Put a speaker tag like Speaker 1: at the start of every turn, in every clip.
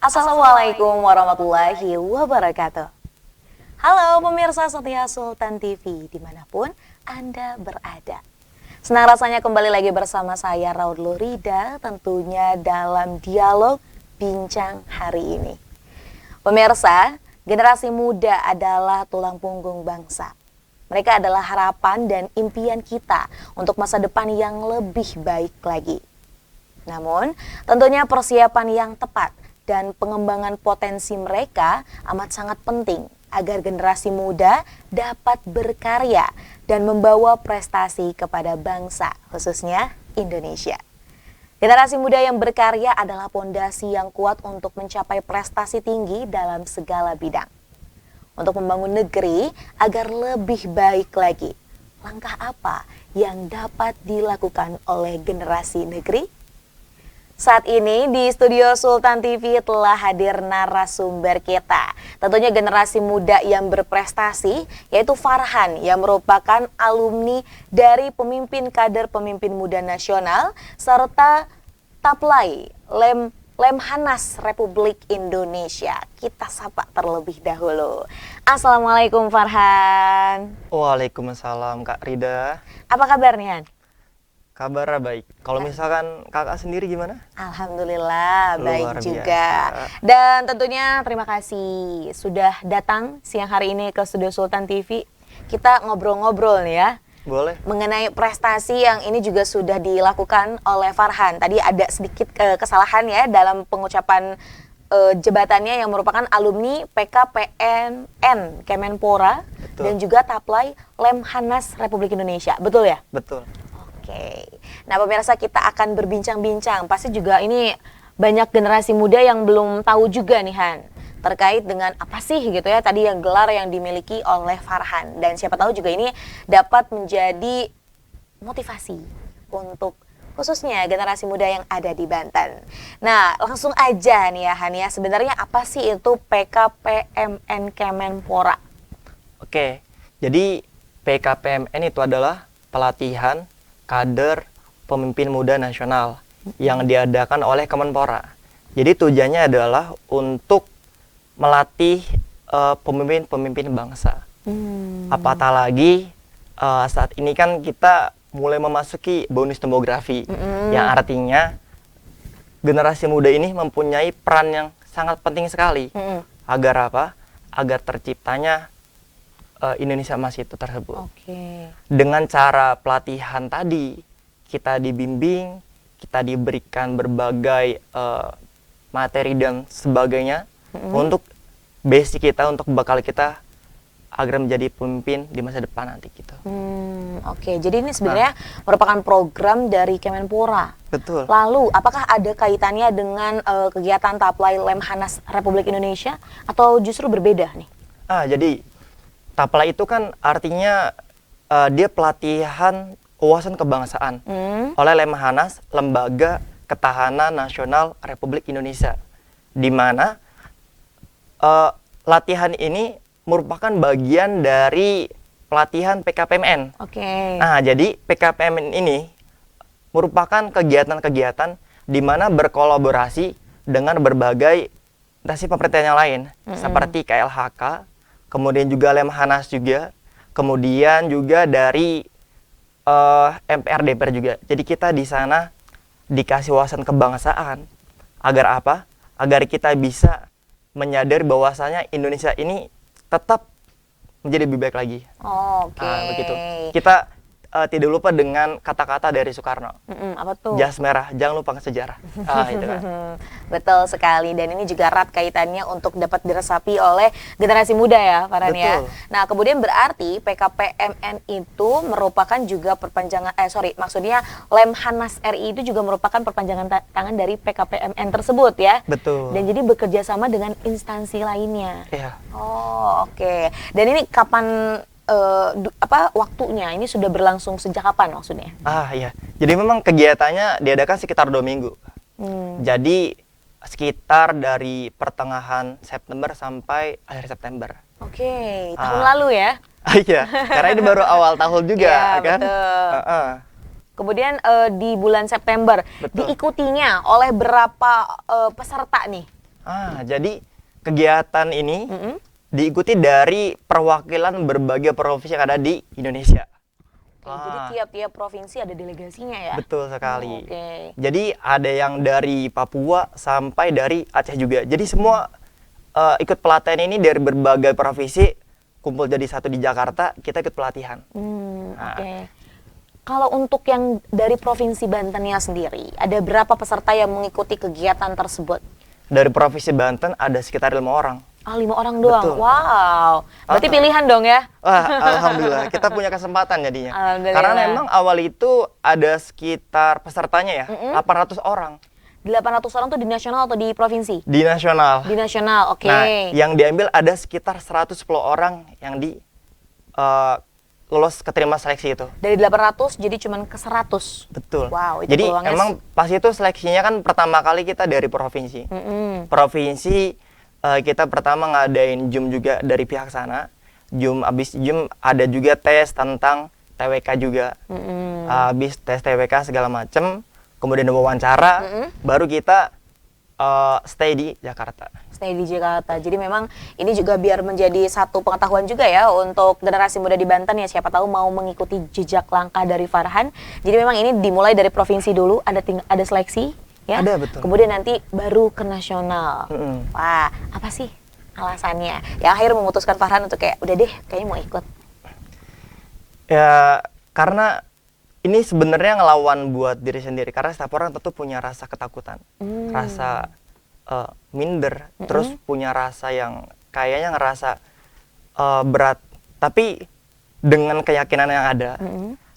Speaker 1: Assalamualaikum warahmatullahi wabarakatuh. Halo pemirsa setia Sultan TV dimanapun Anda berada. Senang rasanya kembali lagi bersama saya Raud Lurida tentunya dalam dialog bincang hari ini. Pemirsa, generasi muda adalah tulang punggung bangsa. Mereka adalah harapan dan impian kita untuk masa depan yang lebih baik lagi. Namun, tentunya persiapan yang tepat dan pengembangan potensi mereka amat sangat penting agar generasi muda dapat berkarya dan membawa prestasi kepada bangsa, khususnya Indonesia. Generasi muda yang berkarya adalah pondasi yang kuat untuk mencapai prestasi tinggi dalam segala bidang. Untuk membangun negeri agar lebih baik lagi, langkah apa yang dapat dilakukan oleh generasi negeri? Saat ini di studio Sultan TV telah hadir narasumber kita. Tentunya generasi muda yang berprestasi, yaitu Farhan yang merupakan alumni dari pemimpin kader pemimpin muda nasional serta Taplai Lemhanas Republik Indonesia. Kita sapa terlebih dahulu. Assalamualaikum Farhan.
Speaker 2: Waalaikumsalam Kak Rida.
Speaker 1: Apa kabar nih Han?
Speaker 2: Kabar baik. Kalau misalkan kakak sendiri gimana?
Speaker 1: Alhamdulillah baik
Speaker 2: Luar
Speaker 1: juga.
Speaker 2: biasa.
Speaker 1: Dan tentunya terima kasih sudah datang siang hari ini ke studio Sultan TV. Kita ngobrol-ngobrol nih ya.
Speaker 2: Boleh.
Speaker 1: Mengenai prestasi yang ini juga sudah dilakukan oleh Farhan. Tadi ada sedikit kesalahan ya dalam pengucapan jabatannya yang merupakan alumni PKPMN Kemenpora.
Speaker 2: Betul.
Speaker 1: Dan juga Taplai Lemhanas Republik Indonesia. Betul ya?
Speaker 2: Betul.
Speaker 1: Oke, nah pemirsa kita akan berbincang-bincang. Pasti juga ini banyak generasi muda yang belum tahu juga nih Han, terkait dengan apa sih gitu ya tadi yang gelar yang dimiliki oleh Farhan. Dan siapa tahu juga ini dapat menjadi motivasi untuk khususnya generasi muda yang ada di Banten. Nah langsung aja nih ya Han ya, sebenarnya apa sih itu PKPMN Kemenpora?
Speaker 2: Oke, jadi PKPMN itu adalah pelatihan kader pemimpin muda nasional yang diadakan oleh Kemenpora. Jadi tujuannya adalah untuk melatih pemimpin-pemimpin bangsa. Apatah lagi saat ini kan kita mulai memasuki bonus demografi, yang artinya generasi muda ini mempunyai peran yang sangat penting sekali. Agar apa? Agar terciptanya Indonesia Emas itu tersebut.
Speaker 1: Oke.
Speaker 2: Dengan cara pelatihan tadi, kita dibimbing, kita diberikan berbagai materi dan sebagainya untuk basic kita, untuk bekal kita agar menjadi pemimpin di masa depan nanti gitu.
Speaker 1: Oke, jadi ini sebenarnya merupakan program dari Kemenpora.
Speaker 2: Betul.
Speaker 1: Lalu, apakah ada kaitannya dengan kegiatan Taplai Lemhanas Republik Indonesia atau justru berbeda nih?
Speaker 2: Jadi Taplai itu kan artinya dia pelatihan wawasan kebangsaan oleh Lemhanas, Lembaga Ketahanan Nasional Republik Indonesia, di mana latihan ini merupakan bagian dari pelatihan PKPMN.
Speaker 1: Oke.
Speaker 2: Nah, jadi PKPMN ini merupakan kegiatan-kegiatan di mana berkolaborasi dengan berbagai instansi pemerintahan yang lain, seperti KLHK, kemudian juga Lemhanas juga, kemudian juga dari MPR DPR juga. Jadi kita di sana dikasih wawasan kebangsaan agar apa? Agar kita bisa menyadari bahwasanya Indonesia ini tetap menjadi lebih baik lagi.
Speaker 1: Oke.
Speaker 2: Begitu. Kita tidak lupa dengan kata-kata dari Soekarno.
Speaker 1: Apa tuh?
Speaker 2: Jas merah, jangan lupa sejarah. Itu kan.
Speaker 1: Betul sekali, dan ini juga erat kaitannya untuk dapat diresapi oleh generasi muda ya Farhan ya. Nah kemudian berarti PKPMN itu merupakan juga perpanjangan, maksudnya Lemhanas RI itu juga merupakan perpanjangan tangan dari PKPMN tersebut ya.
Speaker 2: Betul.
Speaker 1: Dan jadi bekerja sama dengan instansi lainnya.
Speaker 2: Iya.
Speaker 1: Oh oke. Dan ini kapan waktunya? Ini sudah berlangsung sejak kapan maksudnya?
Speaker 2: Iya. Jadi memang kegiatannya diadakan sekitar 2 minggu. Jadi sekitar dari pertengahan September sampai akhir September.
Speaker 1: Oke, tahun lalu ya?
Speaker 2: Iya, karena ini baru awal tahun juga
Speaker 1: ya,
Speaker 2: kan.
Speaker 1: Betul. Kemudian di bulan September
Speaker 2: Betul.
Speaker 1: diikutinya oleh berapa peserta nih?
Speaker 2: Jadi kegiatan ini
Speaker 1: Mm-mm.
Speaker 2: diikuti dari perwakilan berbagai provinsi yang ada di Indonesia.
Speaker 1: Oke, jadi tiap-tiap provinsi ada delegasinya ya?
Speaker 2: Betul sekali.
Speaker 1: Oke.
Speaker 2: Jadi ada yang dari Papua sampai dari Aceh juga. Jadi semua ikut pelatihan ini dari berbagai provinsi, kumpul jadi satu di Jakarta, kita ikut pelatihan. Nah.
Speaker 1: Oke. Kalau untuk yang dari Provinsi Bantennya sendiri, ada berapa peserta yang mengikuti kegiatan tersebut?
Speaker 2: Dari Provinsi Banten ada sekitar 5 orang.
Speaker 1: 5 orang doang?
Speaker 2: Betul.
Speaker 1: Wow, berarti pilihan dong ya?
Speaker 2: Wah, alhamdulillah kita punya kesempatan jadinya.
Speaker 1: Alhamdulillah.
Speaker 2: Karena memang awal itu ada sekitar pesertanya ya, 800 orang
Speaker 1: 800 orang tuh di nasional atau di provinsi?
Speaker 2: di nasional.
Speaker 1: Di nasional, oke.
Speaker 2: Nah, yang diambil ada sekitar 110 orang yang lolos keterima seleksi itu.
Speaker 1: Dari 800 jadi cuman ke 100.
Speaker 2: Betul.
Speaker 1: Wow, itu
Speaker 2: Jadi
Speaker 1: peluangnya
Speaker 2: emang pas itu seleksinya kan pertama kali kita dari provinsi. Provinsi kita pertama ngadain Zoom juga dari pihak sana. Abis Zoom ada juga tes tentang TWK juga. Abis tes TWK segala macem, kemudian wawancara, baru kita stay di Jakarta.
Speaker 1: Stay di Jakarta. Jadi memang ini juga biar menjadi satu pengetahuan juga ya untuk generasi muda di Banten ya, siapa tahu mau mengikuti jejak langkah dari Farhan. Jadi memang ini dimulai dari provinsi dulu, ada seleksi ya.
Speaker 2: Ada, betul.
Speaker 1: Kemudian nanti baru ke nasional. Wah, apa sih alasannya? Yang akhir memutuskan Farhan untuk kayak udah deh kayaknya mau ikut.
Speaker 2: Ya karena ini sebenarnya ngelawan buat diri sendiri, karena setiap orang tentu punya rasa ketakutan, rasa minder, terus punya rasa yang kayaknya ngerasa berat. Tapi dengan keyakinan yang ada,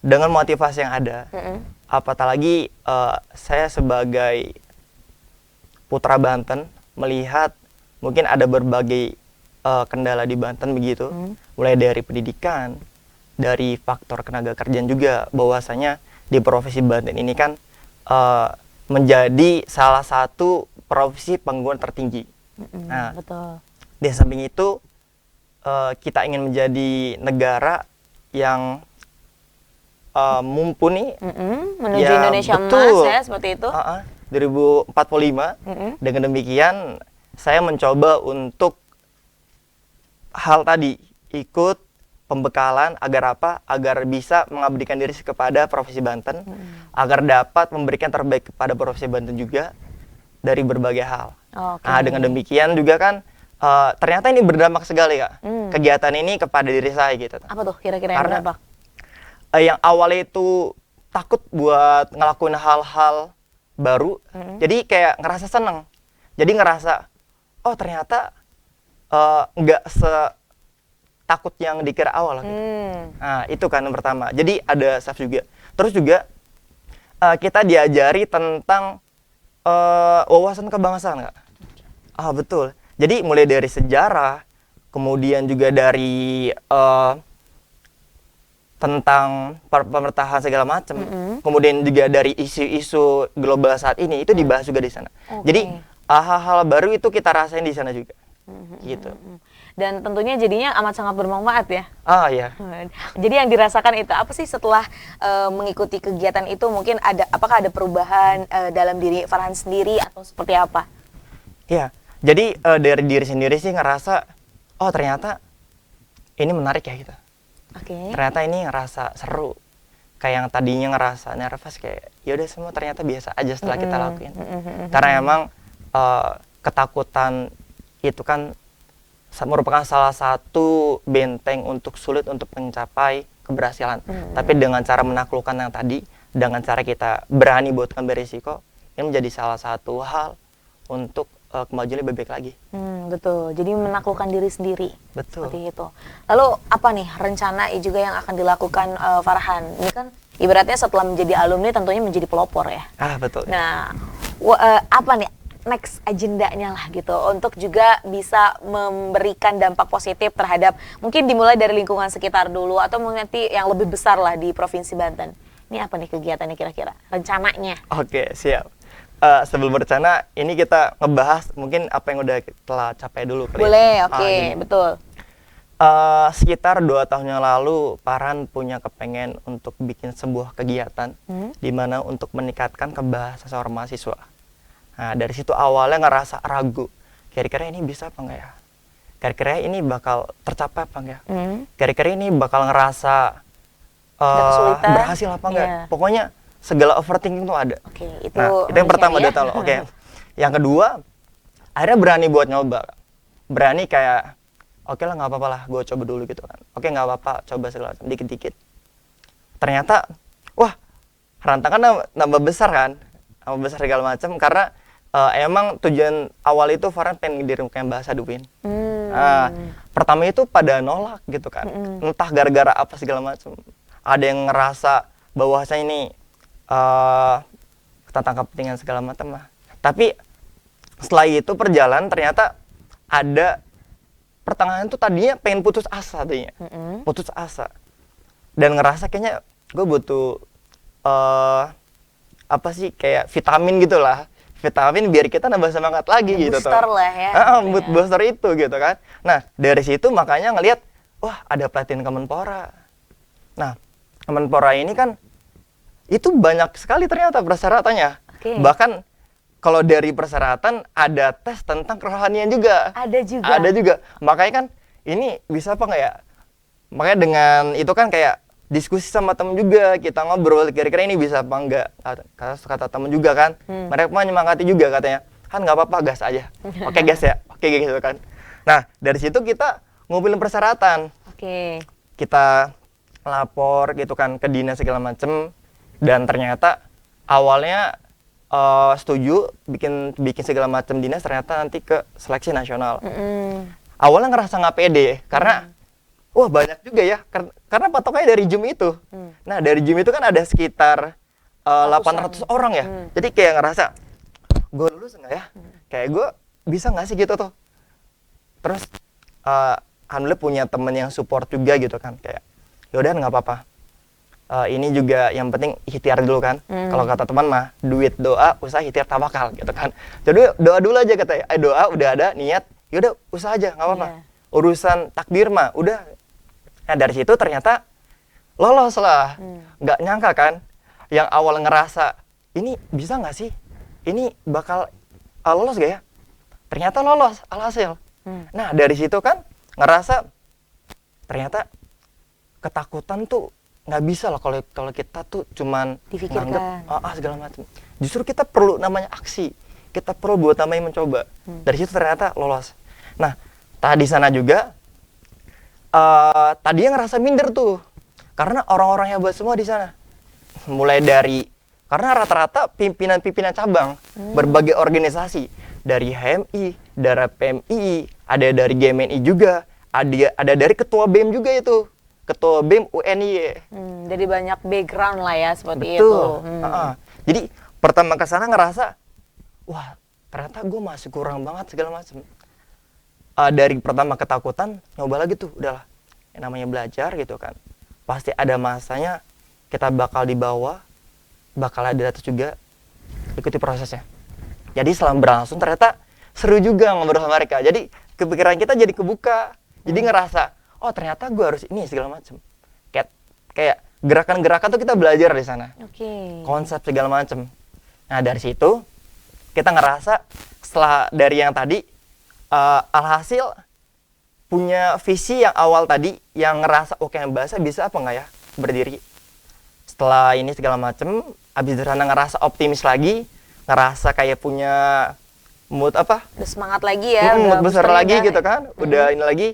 Speaker 2: dengan motivasi yang ada, apatah lagi saya sebagai putra Banten melihat mungkin ada berbagai kendala di Banten begitu, mulai dari pendidikan, dari faktor tenaga kerjaan juga, bahwasanya di provinsi Banten ini kan menjadi salah satu provinsi pengangguran tertinggi. Nah,
Speaker 1: betul.
Speaker 2: di samping itu kita ingin menjadi negara yang mumpuni,
Speaker 1: menuju
Speaker 2: ya,
Speaker 1: Indonesia
Speaker 2: betul.
Speaker 1: emas ya, seperti itu.
Speaker 2: 2045. Dengan demikian saya mencoba untuk hal tadi, ikut pembekalan agar apa? Agar bisa mengabdikan diri kepada Provinsi Banten, agar dapat memberikan terbaik kepada Provinsi Banten juga dari berbagai hal. Nah, dengan demikian juga kan ternyata ini berdampak sekali, Kak. Kegiatan ini kepada diri saya gitu.
Speaker 1: Apa tuh kira-kira yang berdampak?
Speaker 2: Yang awalnya itu takut buat ngelakuin hal-hal baru, jadi kayak ngerasa seneng. Jadi ngerasa, oh ternyata nggak takut yang dikira awal gitu. Nah, itu kan yang pertama. Jadi ada self juga. Terus juga kita diajari tentang wawasan kebangsaan, Kak. Betul. Jadi mulai dari sejarah, kemudian juga dari tentang pemerintahan segala macam, kemudian juga dari isu-isu global saat ini itu dibahas juga di sana. Jadi hal-hal baru itu kita rasain di sana juga. Gitu.
Speaker 1: Dan tentunya jadinya amat sangat bermanfaat ya.
Speaker 2: Iya.
Speaker 1: Jadi yang dirasakan itu apa sih setelah mengikuti kegiatan itu? Mungkin apakah ada perubahan dalam diri Farhan sendiri atau seperti apa?
Speaker 2: Iya. Jadi dari diri sendiri sih ngerasa, oh ternyata ini menarik ya gitu. Ternyata ini ngerasa seru. Kayak yang tadinya ngerasa nervous, kayak yaudah semua ternyata biasa aja setelah kita lakuin. Karena emang ketakutan itu kan merupakan salah satu benteng untuk sulit untuk mencapai keberhasilan. Tapi dengan cara menaklukkan yang tadi, dengan cara kita berani buat ngambil risiko, ini menjadi salah satu hal untuk kemajuan lebih baik lagi.
Speaker 1: Betul. Jadi menaklukkan diri sendiri.
Speaker 2: Betul.
Speaker 1: Seperti itu. Lalu apa nih rencana juga yang akan dilakukan Farhan? Ini kan ibaratnya setelah menjadi alumni tentunya menjadi pelopor ya.
Speaker 2: Betul.
Speaker 1: Nah, apa nih next agendanya lah gitu untuk juga bisa memberikan dampak positif terhadap mungkin dimulai dari lingkungan sekitar dulu atau mungkin nanti yang lebih besar lah di Provinsi Banten. Ini apa nih kegiatannya kira-kira? Rencananya?
Speaker 2: Oke, siap. Sebelum berencana, ini kita ngebahas mungkin apa yang udah telah capai dulu.
Speaker 1: Boleh, oke, betul.
Speaker 2: Sekitar 2 tahun yang lalu, Farhan punya kepengen untuk bikin sebuah kegiatan di mana untuk meningkatkan kebahasaan seorang mahasiswa. Nah, dari situ awalnya ngerasa ragu. kira-kira ini bisa apa enggak ya? Kira-kira ini bakal tercapai apa enggak?
Speaker 1: Hmm.
Speaker 2: Kira-kira ini bakal ngerasa
Speaker 1: Ada kesulitan?
Speaker 2: berhasil apa enggak?
Speaker 1: Iya.
Speaker 2: Pokoknya segala overthinking tuh ada.
Speaker 1: Oke, itu
Speaker 2: Nah, itu yang pertama
Speaker 1: ya.
Speaker 2: data lo. Oke. Yang kedua, akhirnya berani buat nyoba. Berani kayak, oke lah nggak apa-apa lah, gue coba dulu gitu kan. Oke nggak apa-apa, coba segala macam, dikit-dikit. Ternyata, wah, rantangan nambah besar kan, nambah besar segala macam. Karena emang tujuan awal itu Farhan pengen ngedirin bahasa Duin. Nah, pertama itu pada nolak gitu kan, entah gara-gara apa segala macam. Ada yang ngerasa bahwasanya ini tentang kepentingan segala macam lah. Tapi setelah itu perjalanan ternyata ada pertengahan tuh tadinya pengen putus asa tadinya, putus asa dan ngerasa kayaknya gue butuh apa sih kayak vitamin gitulah, vitamin biar kita nambah semangat lagi gitu tuh.
Speaker 1: Booster lah ya.
Speaker 2: Mood booster itu gitu kan. Nah dari situ makanya ngelihat wah ada pelatihan Kemenpora. Nah Kemenpora ini kan itu banyak sekali ternyata persyaratannya.
Speaker 1: Oke.
Speaker 2: Bahkan kalau dari persyaratan ada tes tentang kerohanian juga.
Speaker 1: Ada juga.
Speaker 2: Ada juga. Makanya kan ini bisa apa nggak ya? Makanya dengan itu kan kayak diskusi sama temen juga, kita ngobrol kira-kira ini bisa apa enggak. Kata temen juga kan. Mereka menyemangati juga katanya. Kan nggak apa-apa, gas aja. Oke gas ya. Oke gitu kan. Nah, dari situ kita ngumpulin persyaratan.
Speaker 1: Oke.
Speaker 2: Kita lapor gitu kan ke dinas segala macem dan ternyata awalnya setuju bikin segala macam dinas, ternyata nanti ke seleksi nasional. Awalnya ngerasa nggak pede karena wah banyak juga ya karena patokannya dari Zoom itu. Nah dari Zoom itu kan ada sekitar 800 orang ya. Jadi kayak ngerasa gue lulus nggak ya? Kayak gue bisa nggak sih gitu tuh. Terus alhamdulillah punya temen yang support juga gitu kan, kayak yaudah nggak apa-apa. Ini juga yang penting ikhtiar dulu kan. Kalau kata teman mah duit doa usaha ikhtiar tawakal gitu kan. Jadi doa dulu aja katanya. Doa udah ada niat, yaudah usaha aja nggak apa-apa. Urusan takdir mah udah. Nah dari situ ternyata lolos lah. Nggak nyangka kan. Yang awal ngerasa ini bisa nggak sih? Ini bakal lolos gak ya? Ternyata lolos alhasil. Nah dari situ kan ngerasa ternyata ketakutan tuh nggak bisa lah kalau kita tuh cuman
Speaker 1: Difikirkan.
Speaker 2: segala macam. Justru kita perlu namanya aksi. Kita perlu buat namanya mencoba. Dari situ ternyata lolos. Nah, tadi sana juga tadinya ngerasa minder tuh. Karena orang-orang hebat semua di sana. Mulai dari karena rata-rata pimpinan-pimpinan cabang berbagai organisasi, dari HMI, dari PMI, ada dari GMNI juga, ada dari ketua BEM juga itu. Ketua BEM UNY.
Speaker 1: Jadi banyak background lah ya seperti
Speaker 2: Betul.
Speaker 1: itu.
Speaker 2: Jadi pertama ke sana ngerasa, wah ternyata gue masih kurang banget segala macam. Dari pertama ketakutan, nyoba lagi tuh, udahlah. Yang namanya belajar gitu kan. Pasti ada masanya kita bakal dibawa, bakal ada atas juga, ikuti prosesnya. Jadi selama berlangsung ternyata seru juga ngobrol sama mereka. Jadi kepikiran kita jadi kebuka. Jadi ngerasa, oh ternyata gue harus ini segala macam. Kayak gerakan-gerakan tuh kita belajar di sana. Konsep segala macam. Nah dari situ kita ngerasa setelah dari yang tadi alhasil punya visi yang awal tadi yang ngerasa oke bahasa bisa apa enggak ya berdiri. Setelah ini segala macam, habis dari sana ngerasa optimis lagi, ngerasa kayak punya mood apa?
Speaker 1: Udah semangat lagi ya.
Speaker 2: Mood besar lagi
Speaker 1: kan?
Speaker 2: gitu kan. Udah ini lagi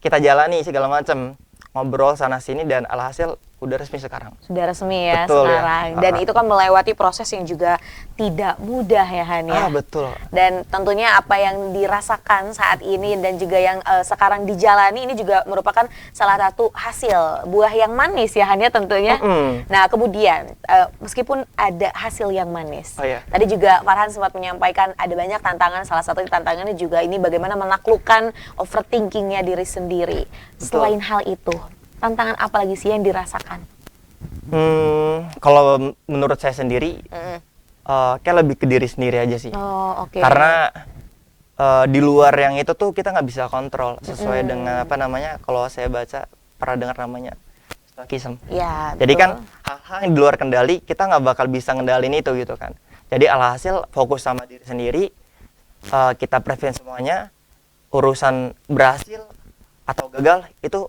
Speaker 2: kita jalani segala macam, ngobrol sana sini dan alhasil udah resmi sekarang.
Speaker 1: Sudah resmi ya.
Speaker 2: Betul,
Speaker 1: sekarang.
Speaker 2: ya.
Speaker 1: Dan itu kan melewati proses yang juga tidak mudah ya Han ya.
Speaker 2: Betul.
Speaker 1: Dan tentunya apa yang dirasakan saat ini dan juga yang sekarang dijalani ini juga merupakan salah satu hasil buah yang manis ya Han ya tentunya. Nah kemudian meskipun ada hasil yang manis, tadi juga Farhan sempat menyampaikan ada banyak tantangan, salah satu tantangannya juga ini bagaimana menaklukkan overthinkingnya diri sendiri. Selain hal itu, tantangan apa lagi sih yang dirasakan?
Speaker 2: Kalau menurut saya sendiri, kayak lebih ke diri sendiri aja sih. Karena di luar yang itu tuh kita nggak bisa kontrol sesuai dengan apa namanya. Kalau saya baca pernah dengar namanya stoikism.
Speaker 1: Ya,
Speaker 2: jadi kan hal-hal yang di luar kendali kita nggak bakal bisa ngendalin itu gitu kan. Jadi alhasil fokus sama diri sendiri, kita prevensi semuanya urusan berhasil atau gagal itu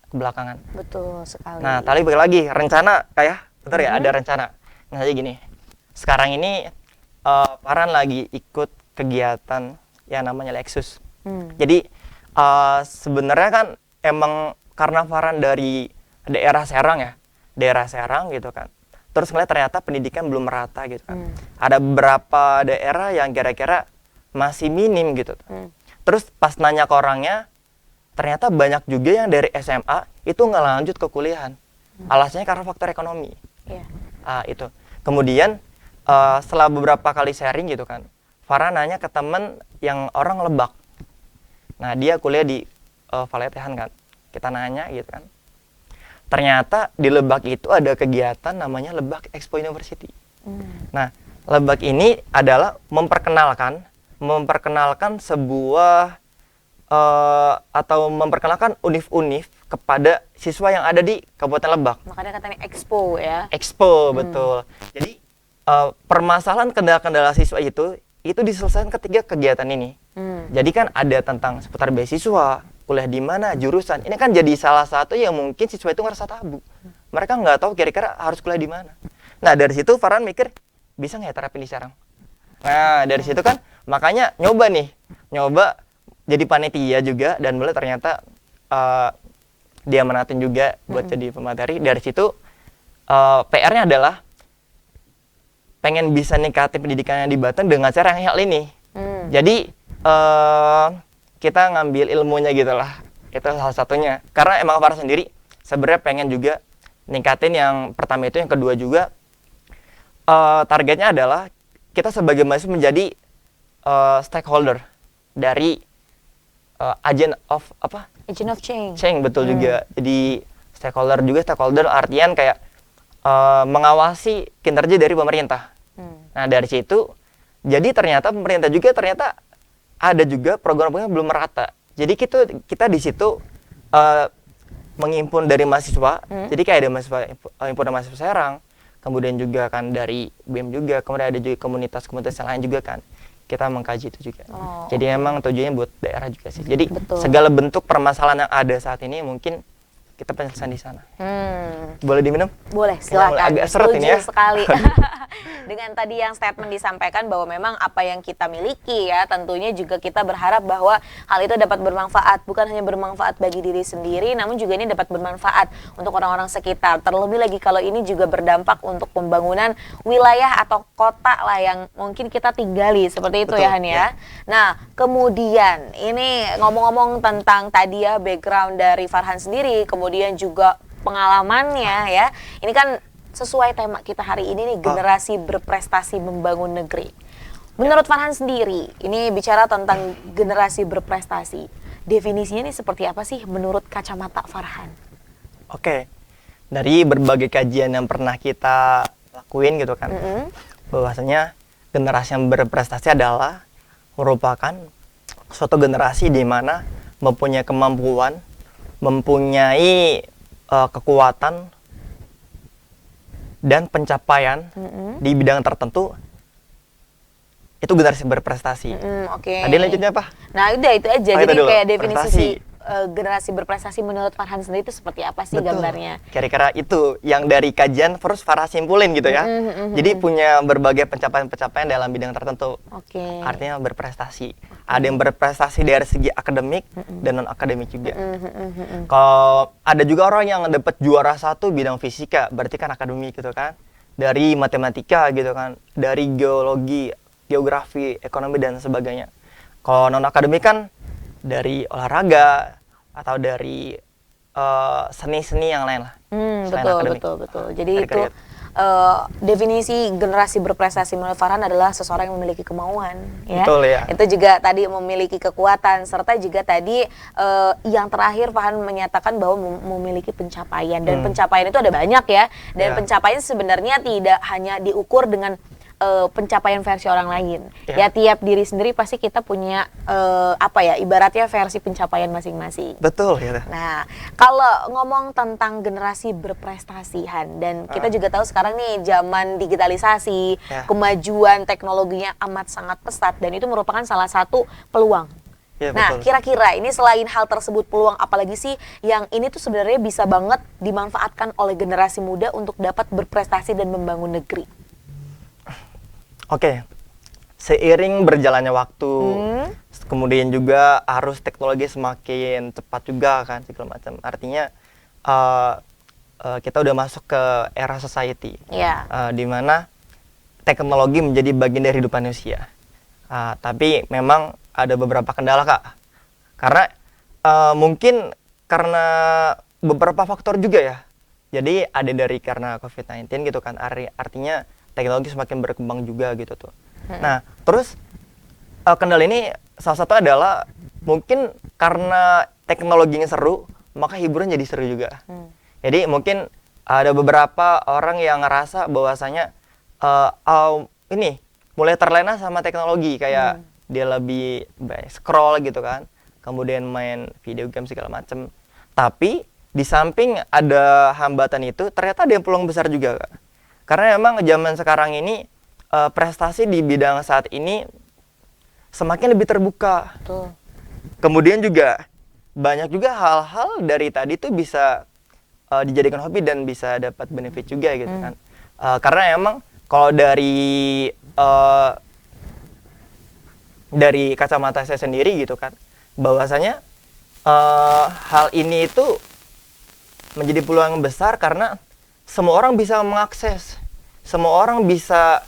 Speaker 2: kebelakangan.
Speaker 1: Betul sekali.
Speaker 2: Nah, tadi balik lagi rencana kayak bentar ya, ada rencana. Nah, jadi gini. Sekarang ini Farhan lagi ikut kegiatan yang namanya Lexus. Jadi sebenarnya kan emang karena Farhan dari daerah Serang ya, daerah Serang gitu kan. Terus ngeliat ternyata pendidikan belum merata gitu kan. Ada beberapa daerah yang kira-kira masih minim gitu. Terus pas nanya ke orangnya, ternyata banyak juga yang dari SMA itu nggak lanjut ke kuliahan. Alasannya karena faktor ekonomi. Itu. Kemudian setelah beberapa kali sharing gitu kan, Farhan nanya ke temen yang orang Lebak. Nah, dia kuliah di Valetehan kan. Kita nanya gitu kan. Ternyata di Lebak itu ada kegiatan namanya Lebak Expo University. Nah, Lebak ini adalah memperkenalkan sebuah atau memperkenalkan univ-univ kepada siswa yang ada di Kabupaten Lebak.
Speaker 1: Makanya katanya Expo ya.
Speaker 2: Expo, betul. Jadi permasalahan kendala-kendala siswa itu diselesaikan ketika kegiatan ini. Jadi kan ada tentang seputar beasiswa, kuliah di mana, jurusan. Ini kan jadi salah satu yang mungkin siswa itu ngerasa tabu. Mereka nggak tahu kira-kira harus kuliah di mana. Nah, dari situ Farhan mikir, bisa nggak ya terapin di Serang? Nah, dari situ kan makanya nyoba jadi panitia juga, dan mulai ternyata dia menatin juga buat jadi pemateri. Dari situ PR-nya adalah pengen bisa ningkatin pendidikannya di Banten dengan cara yang hal ini. Jadi kita ngambil ilmunya gitu lah. Itu salah satunya. Karena emang Farhan sendiri sebenarnya pengen juga ningkatin yang pertama itu, yang kedua juga targetnya adalah kita sebagai mahasiswa menjadi stakeholder dari agent of
Speaker 1: change.
Speaker 2: Betul juga. Jadi stakeholder artian kayak mengawasi kinerja dari pemerintah. Nah, dari situ jadi ternyata pemerintah juga ada juga program-program belum merata. Jadi kita di situ menghimpun dari mahasiswa. Jadi kayak ada himpunan mahasiswa Serang, kemudian juga kan dari BEM juga, kemudian ada juga komunitas-komunitas lain juga kan. Kita mengkaji itu juga. Jadi memang tujuannya buat daerah juga sih. Jadi segala bentuk permasalahan yang ada saat ini mungkin kita penyelesaian di sana. Boleh diminum?
Speaker 1: Boleh, silakan.
Speaker 2: Agak seret ini ya.
Speaker 1: Sekali. Dengan tadi yang statement disampaikan bahwa memang apa yang kita miliki ya, tentunya juga kita berharap bahwa hal itu dapat bermanfaat. Bukan hanya bermanfaat bagi diri sendiri, namun juga ini dapat bermanfaat untuk orang-orang sekitar. Terlebih lagi kalau ini juga berdampak untuk pembangunan wilayah atau kota lah yang mungkin kita tinggali. Seperti itu. Betul, ya Han ya. Nah, kemudian ini ngomong-ngomong tentang tadi ya background dari Farhan sendiri, kemudian juga pengalamannya ya. Ini kan sesuai tema kita hari ini nih, generasi berprestasi membangun negeri. Menurut Farhan sendiri, ini bicara tentang generasi berprestasi. Definisinya nih seperti apa sih menurut kacamata Farhan?
Speaker 2: Oke. Dari berbagai kajian yang pernah kita lakuin gitu kan. Bahwasanya generasi yang berprestasi adalah merupakan suatu generasi di mana mempunyai kemampuan, mempunyai kekuatan dan pencapaian di bidang tertentu, itu generasi berprestasi. Tadi lanjutnya apa?
Speaker 1: Nah, udah itu aja. Jadi kayak definisi
Speaker 2: generasi
Speaker 1: berprestasi menurut Farhan sendiri itu seperti apa sih? Betul. Gambarnya?
Speaker 2: Kira-kira itu yang dari kajian terus Farhan simpulin gitu ya. Jadi punya berbagai pencapaian-pencapaian dalam bidang tertentu. Artinya berprestasi. Ada yang berprestasi dari segi akademik dan non akademik juga. Kalau ada juga orang yang dapat juara 1 bidang fisika, berarti kan akademik gitu kan. Dari matematika gitu kan, dari geologi, geografi, ekonomi dan sebagainya. Kalau non akademik kan dari olahraga atau dari seni-seni yang lain lah. Betul. Jadi itu definisi generasi berprestasi menurut Farhan adalah seseorang yang memiliki kemauan, ya. Betul, ya.
Speaker 1: Itu juga tadi memiliki kekuatan, serta juga tadi yang terakhir Farhan menyatakan bahwa memiliki pencapaian, dan pencapaian itu ada banyak ya. Dan pencapaian sebenarnya tidak hanya diukur dengan pencapaian versi orang lain.
Speaker 2: Ya.
Speaker 1: Ya tiap diri sendiri pasti kita punya ibaratnya versi pencapaian masing-masing.
Speaker 2: Betul gitu.
Speaker 1: Nah, kalau ngomong tentang generasi berprestasi Han, dan kita juga tahu sekarang nih zaman digitalisasi,
Speaker 2: Ya.
Speaker 1: kemajuan teknologinya amat sangat pesat dan itu merupakan salah satu peluang.
Speaker 2: Ya,
Speaker 1: Nah,
Speaker 2: betul.
Speaker 1: kira-kira ini selain hal tersebut peluang apalagi sih yang ini tuh sebenarnya bisa banget dimanfaatkan oleh generasi muda untuk dapat berprestasi dan membangun negeri?
Speaker 2: Oke, seiring berjalannya waktu, kemudian juga arus teknologi semakin cepat juga kan segala macam. Artinya kita udah masuk ke era society,
Speaker 1: Ya.
Speaker 2: di mana teknologi menjadi bagian dari hidup manusia. Tapi memang ada beberapa kendala Kak, karena mungkin karena beberapa faktor juga ya. Jadi ada dari karena COVID-19 gitu kan, artinya teknologi semakin berkembang juga gitu tuh. Nah, terus kendala ini salah satu adalah mungkin karena teknologinya seru, maka hiburan jadi seru juga. Jadi mungkin ada beberapa orang yang ngerasa bahwasanya ini mulai terlena sama teknologi, kayak dia lebih banyak scroll gitu kan, kemudian main video game segala macem. Tapi di samping ada hambatan itu, ternyata ada yang peluang besar juga Kak. Karena emang zaman sekarang ini prestasi di bidang saat ini semakin lebih terbuka.
Speaker 1: Betul.
Speaker 2: Kemudian juga banyak juga hal-hal dari tadi tuh bisa dijadikan hobi dan bisa dapat benefit juga gitu kan. Karena emang kalau dari kacamata saya sendiri gitu kan, bahwasanya hal ini itu menjadi peluang yang besar karena semua orang bisa mengakses, semua orang bisa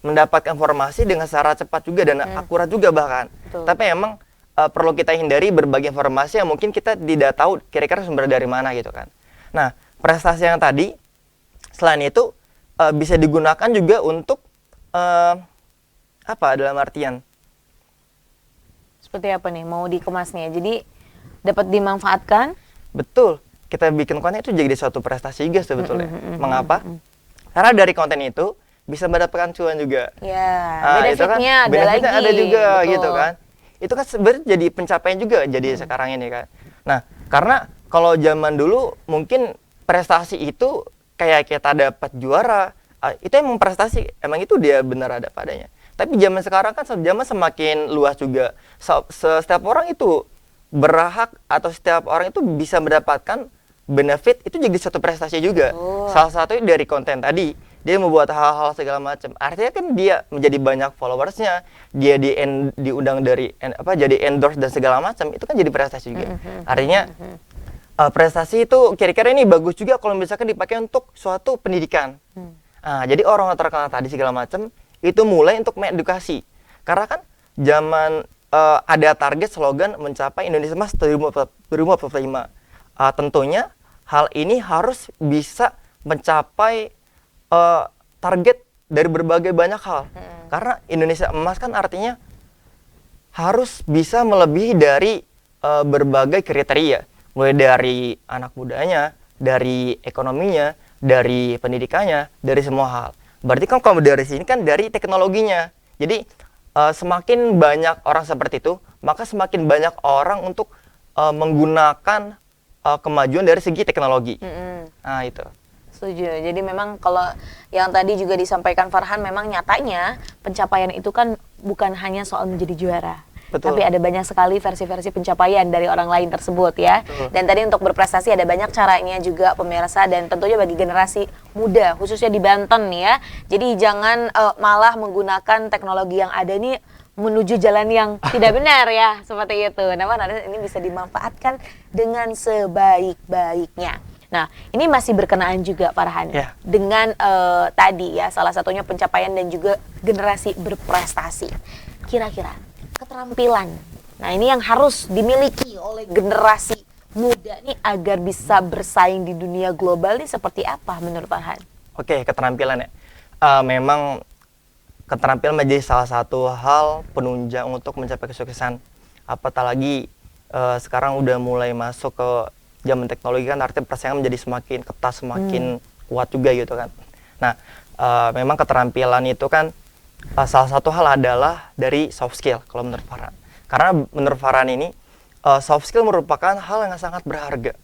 Speaker 2: mendapatkan informasi dengan secara cepat juga dan akurat juga bahkan.
Speaker 1: Betul.
Speaker 2: Tapi emang perlu kita hindari berbagai informasi yang mungkin kita tidak tahu kira-kira sumber dari mana gitu kan. Nah, prestasi yang tadi selain itu bisa digunakan juga untuk dalam artian
Speaker 1: Seperti apa nih mau dikemasnya? Jadi dapat dimanfaatkan.
Speaker 2: betul, kita bikin konten itu jadi suatu prestasi juga sebetulnya. Mengapa? Karena dari konten itu bisa mendapatkan cuan juga.
Speaker 1: Ya,
Speaker 2: Itu kan
Speaker 1: benefitnya ada
Speaker 2: benefitnya
Speaker 1: lagi.
Speaker 2: ada juga
Speaker 1: Betul.
Speaker 2: gitu kan. Itu kan sebenarnya jadi pencapaian juga jadi sekarang ini kan. Nah, karena kalau zaman dulu mungkin prestasi itu kayak kita dapat juara, itu emang prestasi, emang itu dia benar ada padanya. Tapi zaman sekarang kan zaman semakin luas juga. Setiap orang itu berhak atau setiap orang itu bisa mendapatkan benefit, itu jadi suatu prestasi juga. Salah satunya dari konten tadi, dia membuat hal-hal segala macam. Artinya kan dia menjadi banyak followersnya, dia diundang dari jadi endorse dan segala macam, itu kan jadi prestasi juga. Artinya prestasi itu kira-kira ini bagus juga kalau misalkan dipakai untuk suatu pendidikan. Jadi orang terkenal tadi segala macam itu mulai untuk mengedukasi. Karena kan zaman ada target slogan mencapai Indonesia Emas 2045. Tentunya hal ini harus bisa mencapai target dari berbagai banyak hal. Karena Indonesia Emas kan artinya harus bisa melebihi dari berbagai kriteria. Mulai dari anak mudanya, dari ekonominya, dari pendidikannya, dari semua hal. Berarti kan kalau dari sini kan dari teknologinya. Jadi semakin banyak orang seperti itu, maka semakin banyak orang untuk menggunakan kemajuan dari segi teknologi. Nah itu.
Speaker 1: Setuju. Jadi memang kalau yang tadi juga disampaikan Farhan, memang nyatanya pencapaian itu kan bukan hanya soal menjadi juara.
Speaker 2: Betul.
Speaker 1: Tapi ada banyak sekali versi-versi pencapaian dari orang lain tersebut ya.
Speaker 2: Betul.
Speaker 1: Dan tadi untuk berprestasi ada banyak caranya juga pemirsa, dan tentunya bagi generasi muda khususnya di Banten nih ya. Jadi jangan malah menggunakan teknologi yang ada nih menuju jalan yang tidak benar ya, seperti itu. Namun ini bisa dimanfaatkan dengan sebaik-baiknya. Nah, ini masih berkenaan juga Farhan
Speaker 2: Ya.
Speaker 1: dengan tadi ya, salah satunya pencapaian dan juga generasi berprestasi. Kira-kira keterampilan, nah ini yang harus dimiliki oleh generasi muda nih agar bisa bersaing di dunia global nih seperti apa menurut Farhan?
Speaker 2: Oke, keterampilan ya. Memang keterampilan menjadi salah satu hal penunjang untuk mencapai kesuksesan. Apalagi sekarang udah mulai masuk ke zaman teknologi kan, artinya persaingan menjadi semakin ketat, semakin kuat juga gitu kan. Nah, memang keterampilan itu kan salah satu hal adalah dari soft skill kalau menurut Farhan. Karena menurut Farhan ini soft skill merupakan hal yang sangat berharga.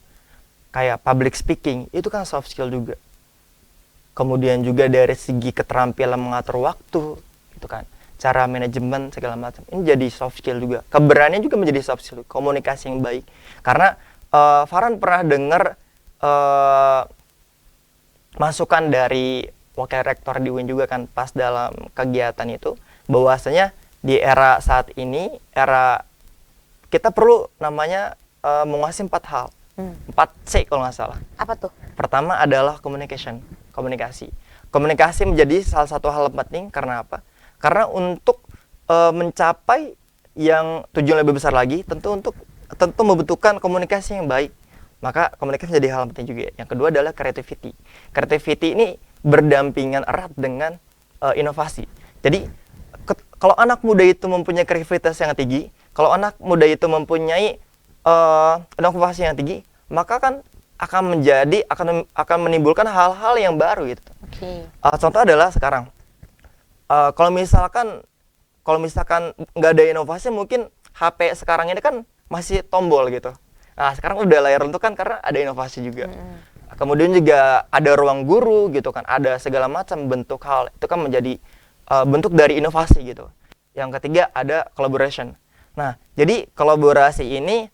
Speaker 2: Kayak public speaking itu kan soft skill juga. Kemudian juga dari segi keterampilan mengatur waktu, gitu kan, cara manajemen segala macam, ini jadi soft skill juga. Keberanian juga menjadi soft skill, komunikasi yang baik. Karena Farhan pernah dengar masukan dari wakil rektor di UIN juga kan pas dalam kegiatan itu, bahwasanya di era saat ini, era kita perlu namanya menguasai 4 hal, 4C kalau nggak salah.
Speaker 1: Apa tuh?
Speaker 2: Pertama adalah communication, komunikasi. Komunikasi menjadi salah satu hal penting karena apa? Karena untuk mencapai yang tujuan lebih besar lagi, tentu membutuhkan komunikasi yang baik. Maka komunikasi menjadi hal penting juga. Yang kedua adalah creativity. Creativity ini berdampingan erat dengan inovasi. Jadi kalau anak muda itu mempunyai kreativitas yang tinggi, kalau anak muda itu mempunyai inovasi yang tinggi, maka kan akan menimbulkan hal-hal yang baru gitu.
Speaker 1: Oke.
Speaker 2: Contoh adalah sekarang, kalau misalkan nggak ada inovasi, mungkin HP sekarang ini kan masih tombol gitu. Nah, sekarang udah layar lentuk kan karena ada inovasi juga. Kemudian juga ada ruang guru gitu kan, ada segala macam bentuk hal, itu kan menjadi bentuk dari inovasi gitu. Yang ketiga ada collaboration. Nah, jadi kolaborasi ini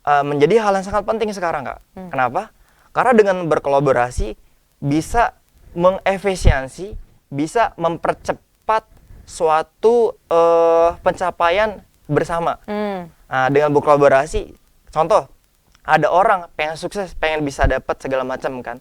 Speaker 2: menjadi hal yang sangat penting sekarang, Kak. Kenapa? Karena dengan berkolaborasi bisa mengefisiensi, bisa mempercepat suatu pencapaian bersama. Nah, dengan berkolaborasi, contoh, ada orang pengen sukses, pengen bisa dapat segala macam kan.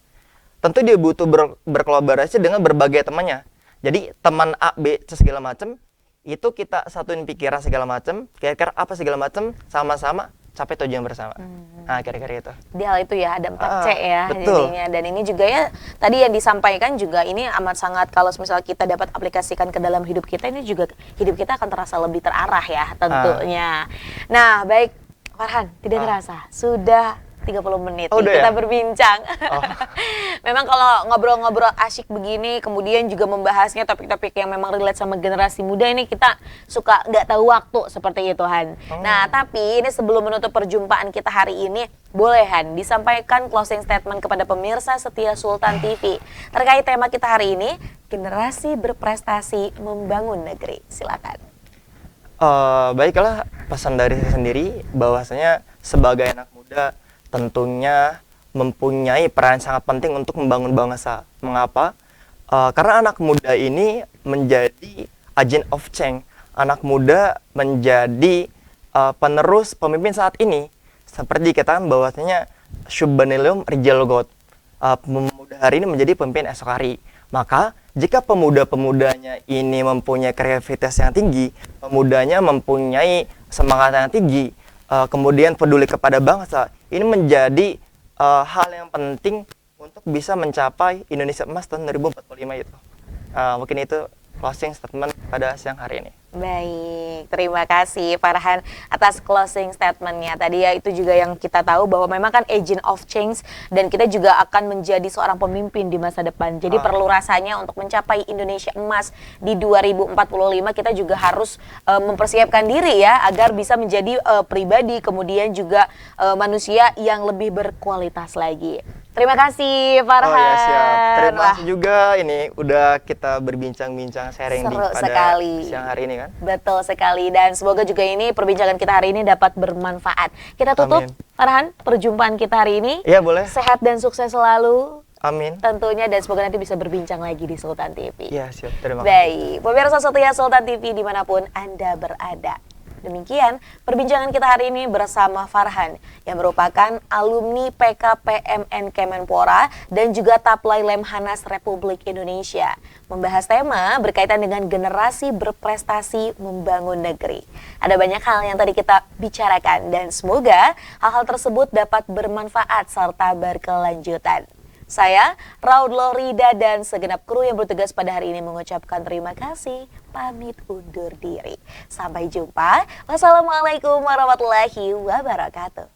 Speaker 2: Tentu dia butuh berkolaborasi dengan berbagai temannya. Jadi teman A, B, C segala macam, itu kita satuin pikiran segala macam, kira-kira apa segala macam, sama-sama capai tujuan bersama. Nah, kira-kira itu.
Speaker 1: Di hal itu ya, ada 4C ya
Speaker 2: betul.
Speaker 1: jadinya. Dan ini juga ya, tadi yang disampaikan juga ini amat sangat, kalau misalnya kita dapat aplikasikan ke dalam hidup kita, ini juga hidup kita akan terasa lebih terarah ya tentunya. Nah, baik Farhan, tidak terasa, sudah 30 menit nih kita berbincang. Memang kalau ngobrol-ngobrol asyik begini, kemudian juga membahasnya topik-topik yang memang relate sama generasi muda, ini kita suka nggak tahu waktu seperti itu, Han. Nah, tapi ini sebelum menutup perjumpaan kita hari ini, boleh Han disampaikan closing statement kepada pemirsa setia Sultan TV terkait tema kita hari ini, generasi berprestasi membangun negeri. Silakan.
Speaker 2: Baiklah, pesan dari saya sendiri bahwasanya sebagai anak muda tentunya mempunyai peran sangat penting untuk membangun bangsa. Mengapa? Karena anak muda ini menjadi agent of change. Anak muda menjadi penerus pemimpin saat ini. Seperti dikatakan bahwasanya Syubbanilum Rijal God. Pemuda hari ini menjadi pemimpin esok hari. Maka jika pemuda-pemudanya ini mempunyai kreativitas yang tinggi, pemudanya mempunyai semangat yang tinggi, kemudian peduli kepada bangsa, ini menjadi hal yang penting untuk bisa mencapai Indonesia Emas tahun 2045 itu. Mungkin itu closing statement pada siang hari ini.
Speaker 1: Baik, terima kasih Farhan atas closing statementnya. Tadi ya itu juga yang kita tahu bahwa memang kan agent of change dan kita juga akan menjadi seorang pemimpin di masa depan. Jadi perlu rasanya untuk mencapai Indonesia Emas di 2045 kita juga harus mempersiapkan diri ya agar bisa menjadi pribadi kemudian juga manusia yang lebih berkualitas lagi. Terima kasih Farhan.
Speaker 2: Oh ya, siap. Terima kasih juga ini udah kita berbincang-bincang sharing
Speaker 1: Seru
Speaker 2: pada
Speaker 1: sekali.
Speaker 2: siang hari ini kan.
Speaker 1: Betul sekali, dan semoga juga ini perbincangan kita hari ini dapat bermanfaat. Kita tutup,
Speaker 2: Amin.
Speaker 1: Farhan, perjumpaan kita hari ini.
Speaker 2: Iya, boleh.
Speaker 1: Sehat dan sukses selalu.
Speaker 2: Amin.
Speaker 1: Tentunya, dan semoga nanti bisa berbincang lagi di Sultan TV.
Speaker 2: Iya, siap. Terima kasih.
Speaker 1: Baik, pemirsa setia Sultan TV dimanapun Anda berada. Demikian perbincangan kita hari ini bersama Farhan yang merupakan alumni PKPMN Kemenpora dan juga Taplai Lemhanas Republik Indonesia. Membahas tema berkaitan dengan generasi berprestasi membangun negeri. Ada banyak hal yang tadi kita bicarakan dan semoga hal-hal tersebut dapat bermanfaat serta berkelanjutan. Saya, Raud Lorida, dan segenap kru yang bertugas pada hari ini mengucapkan terima kasih, pamit undur diri. Sampai jumpa. Wassalamualaikum warahmatullahi wabarakatuh.